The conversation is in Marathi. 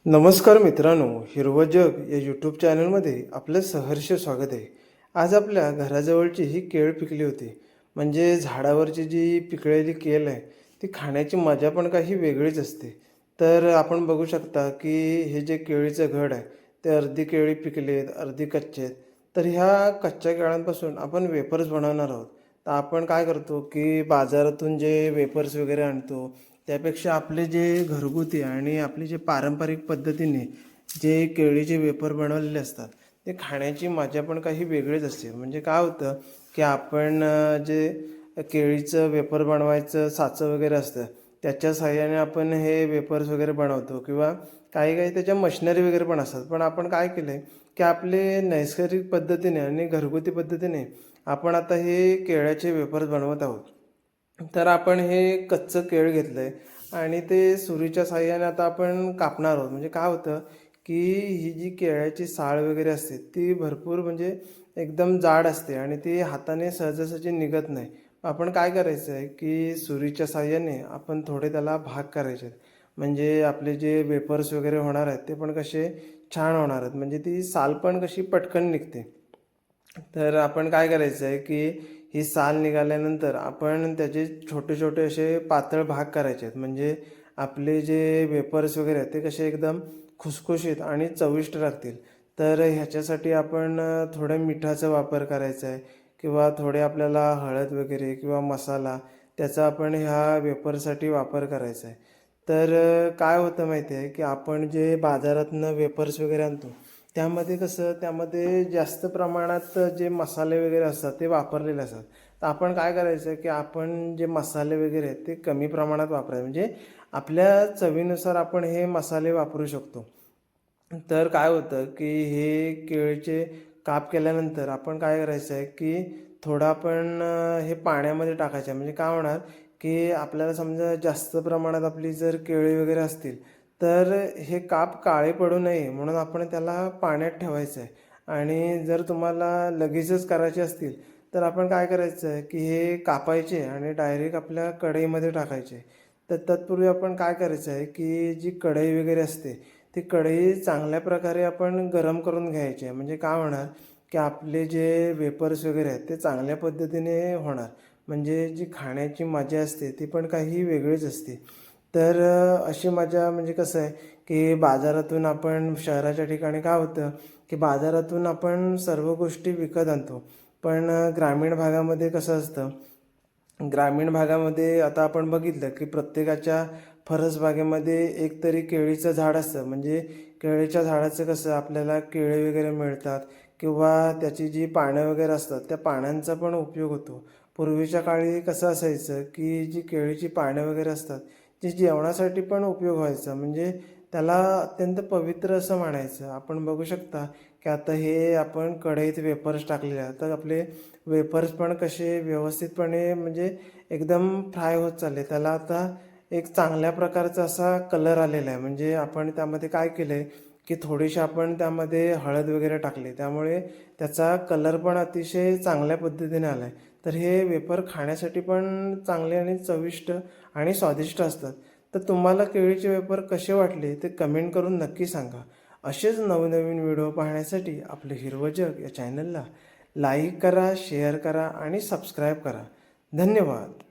नमस्कार मित्रांनो, हिरवं जग या यूट्यूब चॅनलमध्ये आपलं सहर्ष स्वागत आहे. आज आपल्या घराजवळची ही केळ पिकली होती. म्हणजे झाडावरची जी पिकलेली केळ आहे, ती खाण्याची मजा पण काही वेगळीच असते. तर आपण बघू शकता की हे जे केळीचं घड आहे, ते अर्धी केळी पिकली आहेत, अर्धी कच्चे आहेत. तर ह्या कच्च्या केळांपासून आपण वेफर्स बनवणार आहोत. तर आपण काय करतो की बाजारातून जे वेफर्स वगैरे आणतो, त्यापेक्षा आपले जे घरगुती आणि आपले जे पारंपरिक पद्धतीने जे केळीचे वेफर बनवलेले असतात, ते खाण्याची मजा पण काही वेगळीच असते. म्हणजे काय होतं की आपण जे केळीचं वेफर बनवायचं साचं वगैरे असतं, त्याच्या साहाय्याने आपण हे वेफर्स वगैरे बनवतो किंवा काही काही त्याच्या मशिनरी वगैरे पण असतात. पण आपण काय केलं आहे की आपले नैसर्गिक पद्धतीने आणि घरगुती पद्धतीने आपण आता हे केळ्याचे वेफर्स बनवत आहोत. तर आपण हे कच्चं केळ घेतलं आहे आणि ते सुरीच्या साहाय्याने आता आपण कापणार आहोत. म्हणजे काय होतं की ही जी केळ्याची साल वगैरे असते, ती भरपूर म्हणजे एकदम जाड असते आणि ती हाताने सहजासहजी निघत नाही. आपण काय करायचं आहे की सुरीच्या साहाय्याने आपण थोडे त्याला भाग करायचे आहेत. म्हणजे आपले जे वेफर्स वगैरे होणार आहेत, ते पण कसे छान होणार आहेत. म्हणजे ती साल पण कशी पटकन निघते. तर आपण काय करायचं आहे की ही साल निघाल्यानंतर आपण त्याचे छोटे छोटे असे पातळ भाग करायचे आहेत. म्हणजे आपले जे वेफर्स वगैरे आहेत, ते कसे एकदम खुसखुशीत आणि चविष्ट लागतील. तर ह्याच्यासाठी आपण थोड्या मिठाचा वापर करायचा आहे किंवा थोडे आपल्याला हळद वगैरे किंवा मसाला त्याचा आपण ह्या वेफरसाठी वापर करायचा आहे. तर काय होतं माहिती आहे की आपण जे बाजारातनं वेफर्स वगैरे आणतो, त्यामध्ये कसं त्यामध्ये जास्त प्रमाणात जे मसाले वगैरे असतात ते वापरलेले असतात. तर आपण काय करायचं की आपण जे मसाले वगैरे आहेत ते कमी प्रमाणात वापरायचे. म्हणजे आपल्या चवीनुसार आपण हे मसाले वापरू शकतो. तर काय होतं की हे केळीचे काप केल्यानंतर आपण काय करायचं आहे की थोडं आपण हे पाण्यामध्ये टाकायचं आहे. म्हणजे काय होणार की आपल्याला समजा जास्त प्रमाणात आपली जर केळी वगैरे असतील, तर हे काप काळे पडू नये म्हणून आपण त्याला पाण्यात ठेवायचं आहे. आणि जर तुम्हाला लगेचच करायचे असतील, तर आपण काय करायचं आहे की हे कापायचे आणि डायरेक्ट आपल्या कढईमध्ये टाकायचे. तर तत्पूर्वी आपण काय करायचं आहे की जी कढई वगैरे असते, ती कढई चांगल्या प्रकारे आपण गरम करून घ्यायची आहे. म्हणजे काय होणार की आपले जे वेफर्स वगैरे आहेत ते चांगल्या पद्धतीने होणार. म्हणजे जी खाण्याची मजा असते ती पण काही वेगळीच असते. तर अशी मजा म्हणजे कसं आहे की बाजारातून आपण शहराच्या ठिकाणी काय होतं की बाजारातून आपण सर्व गोष्टी विकत आणतो. पण ग्रामीण भागामध्ये कसं असतं, ग्रामीण भागामध्ये आता आपण बघितलं की प्रत्येकाच्या परसबागेमध्ये एक तरी केळीचं झाड असतं. म्हणजे केळीच्या झाडाचं कसं आपल्याला केळी वगैरे मिळतात किंवा त्याची जी पानं वगैरे असतात, त्या पानांचा पण उपयोग होतो. पूर्वीच्या काळी कसं असायचं की जी केळीची पानं वगैरे असतात, ती जेवणासाठी पण उपयोग व्हायचा. म्हणजे त्याला अत्यंत पवित्र असं मानायचं. आपण बघू शकता की आता हे आपण कढईत वेफर्स टाकलेले आहेत, तर आपले वेफर्स पण कसे व्यवस्थितपणे म्हणजे एकदम फ्राय होत चालले. त्याला आता एक चांगल्या प्रकारचा असा कलर आलेला आहे. म्हणजे आपण त्यामध्ये काय केलं आहे की थोडीशी आपण त्यामध्ये हळद वगैरे टाकली, त्यामुळे त्याचा कलर पण अतिशय चांगल्या पद्धतीने आला आहे. तर हे वेफर खाण्यासाठी पण चांगले आणि चविष्ट आणि स्वादिष्ट असतात. तर तुम्हाला केळीचे वेफर कसे वाटले ते कमेंट करून नक्की सांगा. असेच नवनवीन व्हिडिओ पाहण्यासाठी आपलं हिरवं जग या चॅनलला लाईक करा, शेअर करा आणि सबस्क्राईब करा. धन्यवाद.